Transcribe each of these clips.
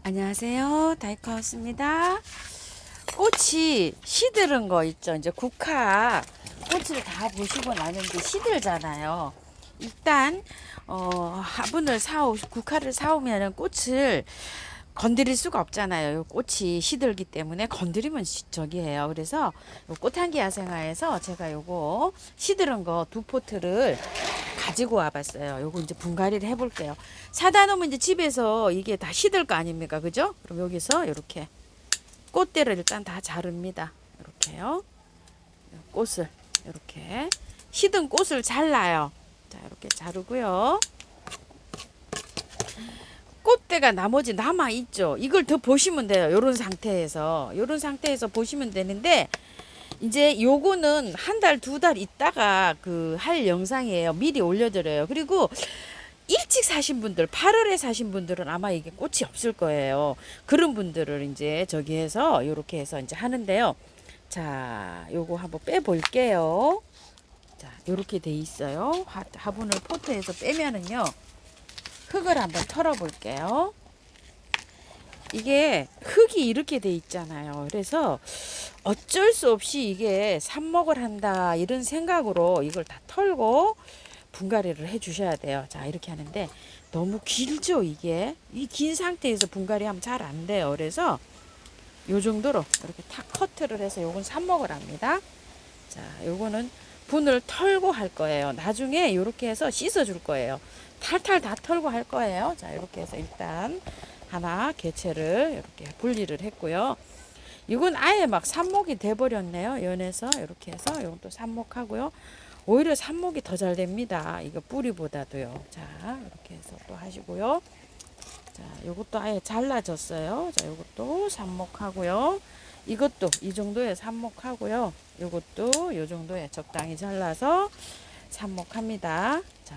안녕하세요. 다이카우스입니다. 꽃이 시드른 거 있죠. 이제 국화 꽃을 다 보시고 나는데 시들잖아요. 일단 화분을 국화를 사오면은 꽃을 건드릴 수가 없잖아요. 요 꽃이 시들기 때문에 건드리면 저기해요. 그래서 요 꽃향기 야생화에서 제가 요거 시드른 거 두 포트를 가지고 와봤어요. 요거 이제 분갈이를 해볼게요. 사다 놓으면 이제 집에서 이게 다 시들 거 아닙니까? 그죠? 그럼 여기서 이렇게 꽃대를 일단 다 자릅니다. 이렇게요. 꽃을 이렇게 시든 꽃을 잘라요. 자, 이렇게 자르고요. 꽃대가 나머지 남아 있죠. 이걸 더 보시면 돼요. 요런 상태에서 보시면 되는데 이제 요거는 한 달, 두 달 있다가 그 할 영상이에요. 미리 올려드려요. 그리고 일찍 사신 분들, 8월에 사신 분들은 아마 이게 꽃이 없을 거예요. 그런 분들을 이제 저기 해서 요렇게 해서 이제 하는데요. 자, 요거 한번 빼 볼게요. 자, 요렇게 돼 있어요. 화분을 포트에서 빼면은요. 흙을 한번 털어 볼게요. 이게 흙이 이렇게 돼 있잖아요. 그래서 어쩔 수 없이 이게 삽목을 한다 이런 생각으로 이걸 다 털고 분갈이를 해 주셔야 돼요. 자, 이렇게 하는데 너무 길죠, 이게. 이 긴 상태에서 분갈이 하면 잘 안 돼요. 그래서 요 정도로 이렇게 탁 커트를 해서 요건 삽목을 합니다. 자, 요거는 분을 털고 할 거예요. 나중에 요렇게 해서 씻어 줄 거예요. 탈탈 다 털고 할 거예요. 자, 이렇게 해서 일단 하나 개체를 이렇게 분리를 했고요. 이건 아예 막 삽목이 돼 버렸네요. 연해서 이렇게 해서 이건 또 삽목하고요. 오히려 삽목이 더 잘 됩니다. 이거 뿌리보다도요. 자, 이렇게 해서 또 하시고요. 자, 요것도 아예 잘라졌어요. 자, 요것도 삽목하고요. 이것도 이 정도에 삽목하고요. 요것도 요 정도에 적당히 잘라서 삽목합니다. 자,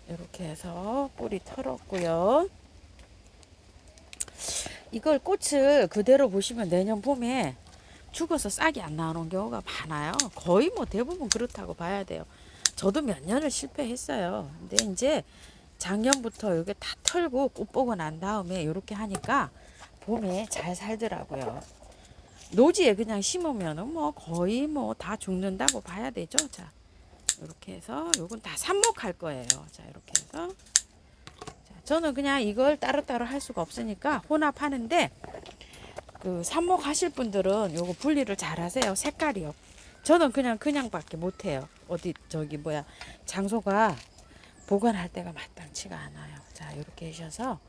이렇게 해서 뿌리 털었고요. 이걸 꽃을 그대로 보시면 내년 봄에 죽어서 싹이 안 나오는 경우가 많아요. 거의 뭐 대부분 그렇다고 봐야 돼요. 저도 몇 년을 실패했어요. 근데 이제 작년부터 이게 다 털고 꽃 보고 난 다음에 이렇게 하니까 봄에 잘 살더라고요. 노지에 그냥 심으면은 뭐 거의 뭐 다 죽는다고 봐야 되죠. 자, 이렇게 해서 요건 다 삽목할 거예요. 자, 이렇게 해서 자, 저는 그냥 이걸 따로따로 할 수가 없으니까 혼합하는데 그 삽목하실 분들은 요거 분리를 잘 하세요. 색깔이요. 저는 그냥밖에 못 해요. 어디 저기 뭐야 장소가 보관할 때가 마땅치가 않아요. 자, 이렇게 하셔서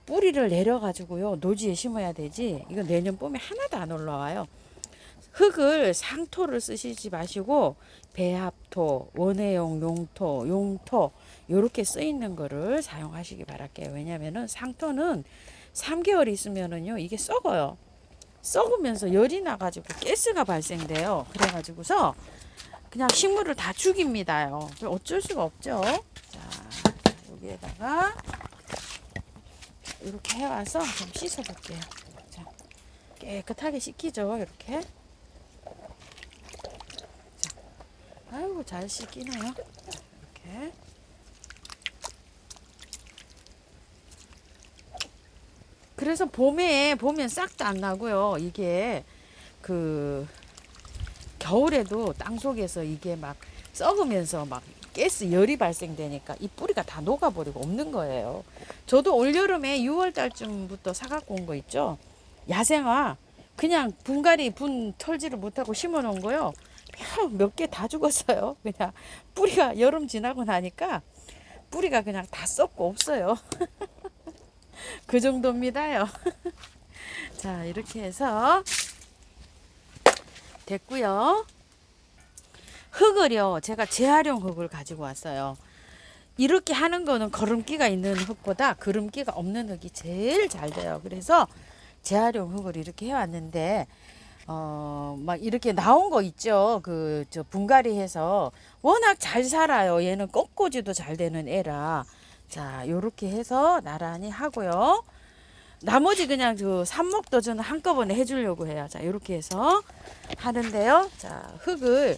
뿌리를 내려 가지고요. 노지에 심어야 되지. 이거 내년 봄에 하나도 안 올라와요. 흙을 상토를 쓰시지 마시고 배합토, 원해용 용토, 용토 요렇게 쓰 있는 거를 사용하시기 바랄게요. 왜냐면은 상토는 3개월 있으면은요. 이게 썩어요. 썩으면서 열이 나가지고 가스가 발생돼요. 그래가지고서 그냥 식물을 다 죽입니다요. 어쩔 수가 없죠. 자, 여기에다가 이렇게 해와서 좀 씻어 볼게요. 자, 깨끗하게 씻기죠. 이렇게. 자, 아이고 잘 씻기네요. 이렇게. 그래서 봄에 보면 싹도 안 나고요. 이게 그 겨울에도 땅속에서 이게 막 썩으면서 막 가스 열이 발생되니까 이 뿌리가 다 녹아버리고 없는 거예요. 저도 올여름에 6월 달쯤부터 사갖고 온 거 있죠. 야생화 그냥 분갈이 분 털지를 못하고 심어 놓은 거요. 몇 개 다 죽었어요. 그냥 뿌리가 여름 지나고 나니까 뿌리가 그냥 다 썩고 없어요. 그 정도입니다요. 자, 이렇게 해서 됐고요. 흙을요, 제가 재활용 흙을 가지고 왔어요. 이렇게 하는 거는 거름기가 있는 흙보다 거름기가 없는 흙이 제일 잘 돼요. 그래서 재활용 흙을 이렇게 해왔는데, 막 이렇게 나온 거 있죠. 저 분갈이 해서 워낙 잘 살아요. 얘는 꽃꽂이도 잘 되는 애라. 자, 요렇게 해서 나란히 하고요. 나머지 그냥 그 삽목도 저는 한꺼번에 해주려고 해요. 자, 이렇게 해서 하는데요. 자, 흙을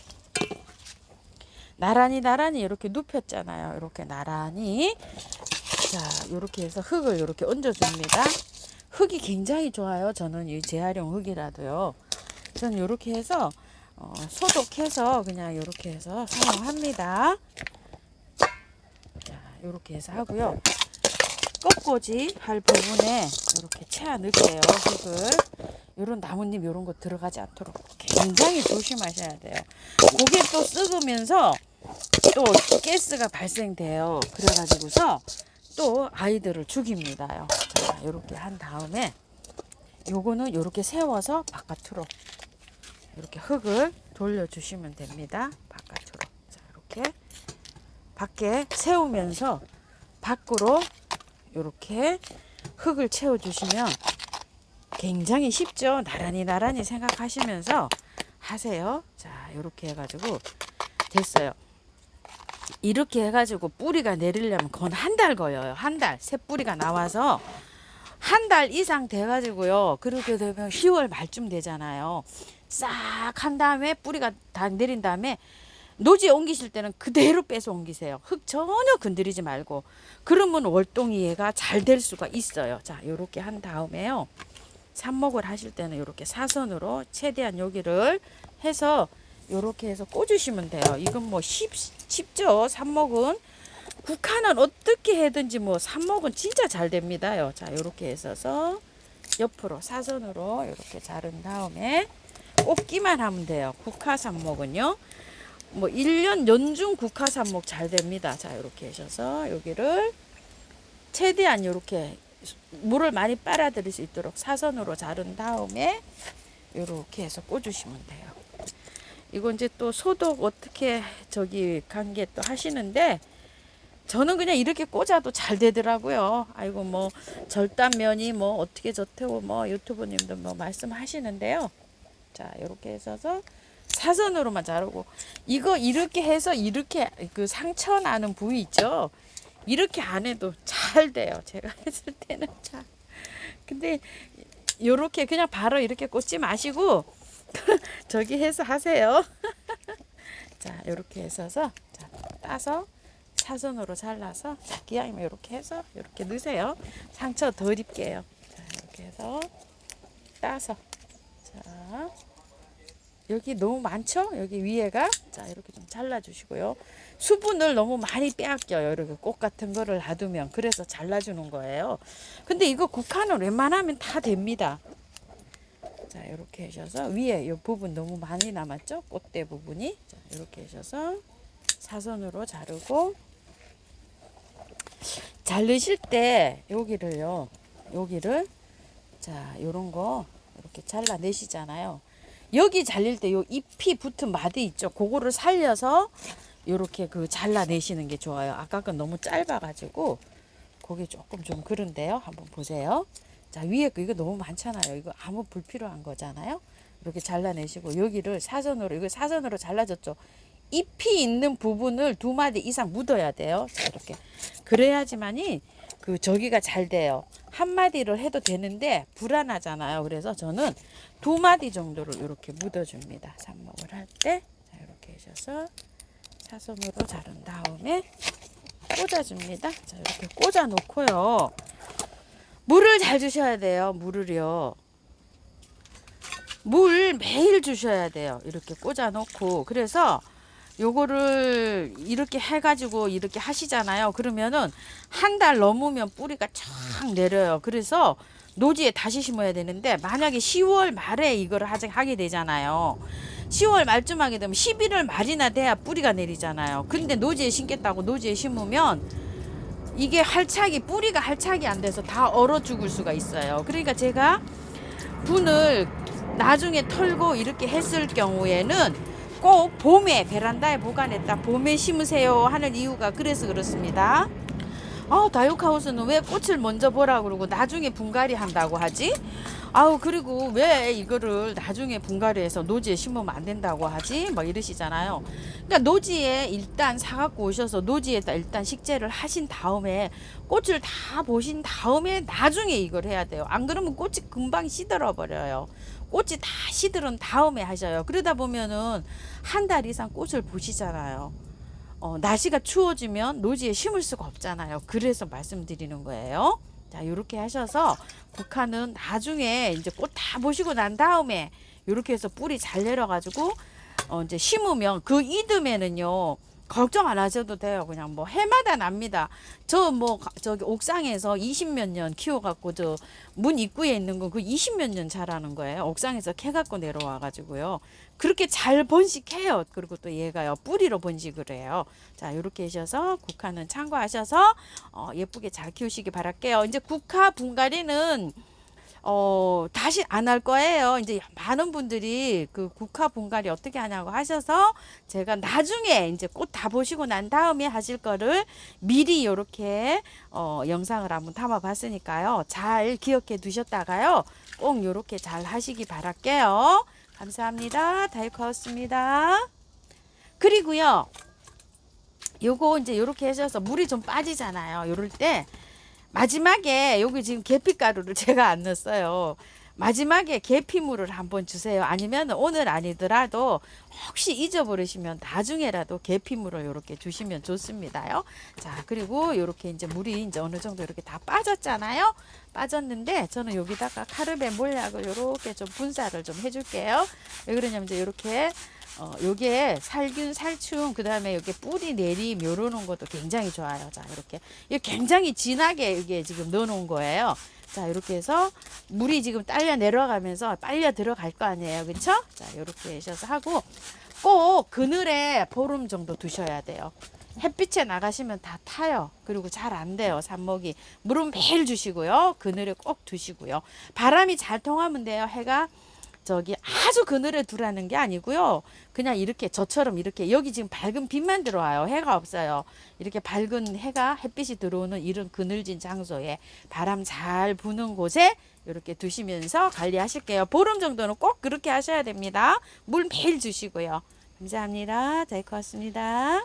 나란히 이렇게 눕혔잖아요. 이렇게 나란히 자, 이렇게 해서 흙을 이렇게 얹어줍니다. 흙이 굉장히 좋아요. 저는 이 재활용 흙이라도요. 저는 이렇게 해서 소독해서 그냥 이렇게 해서 사용합니다. 자, 이렇게 해서 하고요. 꺾꽂이 할 부분에 이렇게 채워 넣을게요. 흙을. 이런 나뭇잎 이런 거 들어가지 않도록 굉장히 조심하셔야 돼요. 고개 또 썩으면서 또 가스가 발생돼요. 그래가지고서 또 아이들을 죽입니다요. 자, 이렇게 한 다음에 요거는 이렇게 세워서 바깥으로 이렇게 흙을 돌려주시면 됩니다. 바깥으로. 자, 이렇게 밖에 세우면서 밖으로 이렇게 흙을 채워주시면 굉장히 쉽죠. 나란히 생각하시면서 하세요. 자, 이렇게 해가지고 됐어요. 이렇게 해가지고 뿌리가 내리려면 건 한 달 걸려요. 한 달. 새 뿌리가 나와서 한 달 이상 돼가지고요. 그렇게 되면 10월 말쯤 되잖아요. 싹 한 다음에 뿌리가 다 내린 다음에 노지에 옮기실 때는 그대로 빼서 옮기세요. 흙 전혀 건드리지 말고. 그러면 월동이 얘가 잘 될 수가 있어요. 자, 요렇게 한 다음에요. 삽목을 하실 때는 이렇게 사선으로 최대한 여기를 해서 요렇게 해서 꽂으시면 돼요. 이건 뭐 쉽죠. 삽목은 국화는 어떻게 해든지 뭐 삽목은 진짜 잘 됩니다요. 자, 요렇게 해서 옆으로 사선으로 이렇게 자른 다음에 꽂기만 하면 돼요. 국화 삽목은요. 뭐 1년 연중 국화 삽목 잘 됩니다. 자, 이렇게 하셔서 여기를 최대한 이렇게 물을 많이 빨아들일 수 있도록 사선으로 자른 다음에 이렇게 해서 꽂으시면 돼요. 이거 이제 또 소독 어떻게 관계 또 하시는데 저는 그냥 이렇게 꽂아도 잘 되더라고요. 아이고 뭐 절단면이 뭐 어떻게 좋다고 뭐 유튜브님도 뭐 말씀하시는데요. 자, 이렇게 해서 사선으로만 자르고 이거 이렇게 해서 이렇게 그 상처 나는 부위 있죠. 이렇게 안 해도 잘 돼요. 제가 했을 때는 잘. 근데 요렇게 그냥 바로 이렇게 꽂지 마시고 저기 해서 하세요. 자, 요렇게 해서 자, 따서 사선으로 잘라서 자, 기왕이면 요렇게 해서 요렇게 넣으세요. 상처 덜 입게요. 자, 이렇게 해서 따서 자, 여기 너무 많죠? 여기 위에가 자, 이렇게 좀 잘라 주시고요. 수분을 너무 많이 빼앗겨요. 이렇게 꽃 같은 거를 놔두면. 그래서 잘라주는 거예요. 근데 이거 국화는 웬만하면 다 됩니다. 자, 이렇게 하셔서 위에 이 부분 너무 많이 남았죠? 꽃대 부분이. 자, 이렇게 하셔서 사선으로 자르고 자르실 때 여기를 자, 요런 거 이렇게 잘라내시잖아요. 여기 잘릴 때 요 잎이 붙은 마디 있죠? 그거를 살려서 요렇게 잘라내시는 게 좋아요. 아까 건 너무 짧아가지고 그게 조금 좀 그런데요. 한번 보세요. 자, 위에 거 이거 너무 많잖아요. 이거 아무 불필요한 거잖아요. 이렇게 잘라내시고 여기를 사선으로 이거 사선으로 잘라줬죠. 잎이 있는 부분을 2마디 이상 묻어야 돼요. 자, 이렇게 그래야지만이 저기가 잘 돼요. 한 마디를 해도 되는데 불안하잖아요. 그래서 저는 2마디 정도를 이렇게 묻어줍니다. 삽목을 할 때. 자, 이렇게 하셔서 사선으로 자른 다음에 꽂아줍니다. 자, 이렇게 꽂아 놓고요. 물을 잘 주셔야 돼요. 물을요. 물 매일 주셔야 돼요. 이렇게 꽂아 놓고. 그래서 요거를 이렇게 해가지고 이렇게 하시잖아요. 그러면은 한 달 넘으면 뿌리가 쫙 내려요. 그래서 노지에 다시 심어야 되는데 만약에 10월 말에 이걸 하게 되잖아요. 10월 말쯤 하게 되면 11월 말이나 돼야 뿌리가 내리잖아요. 근데 노지에 심겠다고 노지에 심으면 이게 뿌리가 활착이 안 돼서 다 얼어 죽을 수가 있어요. 그러니까 제가 분을 나중에 털고 이렇게 했을 경우에는 꼭 봄에 베란다에 보관했다 봄에 심으세요 하는 이유가 그래서 그렇습니다. 다육하우스는 왜 꽃을 먼저 보라 그러고 나중에 분갈이 한다고 하지? 그리고 왜 이거를 나중에 분갈이해서 노지에 심으면 안 된다고 하지? 뭐 이러시잖아요. 그러니까 노지에 일단 사갖고 오셔서 노지에다 일단 식재를 하신 다음에 꽃을 다 보신 다음에 나중에 이걸 해야 돼요. 안 그러면 꽃이 금방 시들어 버려요. 꽃이 다 시들은 다음에 하셔요. 그러다 보면은 한 달 이상 꽃을 보시잖아요. 날씨가 추워지면 노지에 심을 수가 없잖아요. 그래서 말씀드리는 거예요. 자, 이렇게 하셔서 국화는 나중에 이제 꽃 다 보시고 난 다음에 이렇게 해서 뿌리 잘 내려가지고 이제 심으면 그 이듬해는요. 걱정 안 하셔도 돼요. 그냥 뭐 해마다 납니다. 저기 옥상에서 20몇 년 키워갖고 저 문 입구에 있는 거 그 20몇 년 자라는 거예요. 옥상에서 캐갖고 내려와가지고요. 그렇게 잘 번식해요. 그리고 또 얘가요 뿌리로 번식을 해요. 자, 이렇게 하셔서 국화는 참고하셔서 예쁘게 잘 키우시기 바랄게요. 이제 국화 분갈이는 다시 안 할 거예요. 이제 많은 분들이 그 국화 분갈이 어떻게 하냐고 하셔서 제가 나중에 이제 꽃 다 보시고 난 다음에 하실 거를 미리 요렇게 영상을 한번 담아 봤으니까요. 잘 기억해 두셨다가요. 꼭 요렇게 잘 하시기 바랄게요. 감사합니다. 다이커였습니다. 그리고요. 요거 이제 요렇게 하셔서 물이 좀 빠지잖아요. 요럴 때 마지막에 여기 지금 계피가루를 제가 안 넣었어요. 마지막에 계피물을 한번 주세요. 아니면 오늘 아니더라도 혹시 잊어버리시면 나중에라도 계피물을 이렇게 주시면 좋습니다요. 자, 그리고 이렇게 이제 물이 이제 어느 정도 이렇게 다 빠졌잖아요. 빠졌는데 저는 여기다가 카르벤 몰약을 이렇게 좀 분사를 좀 해줄게요. 왜 그러냐면 이제 이렇게 요게 살균, 살충, 그 다음에 여기 뿌리 내림, 요러는 것도 굉장히 좋아요. 자, 이렇게. 이게 굉장히 진하게 이게 지금 넣어 놓은 거예요. 자, 이렇게 해서 물이 지금 딸려 내려가면서 빨려 들어갈 거 아니에요. 그쵸? 자, 이렇게 하셔서 하고 꼭 그늘에 보름 정도 두셔야 돼요. 햇빛에 나가시면 다 타요. 그리고 잘 안 돼요. 삽목이. 물은 매일 주시고요. 그늘에 꼭 두시고요. 바람이 잘 통하면 돼요. 해가 저기 아주 그늘에 두라는 게 아니고요. 그냥 이렇게 저처럼 이렇게 여기 지금 밝은 빛만 들어와요. 해가 없어요. 이렇게 밝은 해가 햇빛이 들어오는 이런 그늘진 장소에 바람 잘 부는 곳에 이렇게 두시면서 관리하실게요. 보름 정도는 꼭 그렇게 하셔야 됩니다. 물 매일 주시고요. 감사합니다. 다이코였습니다.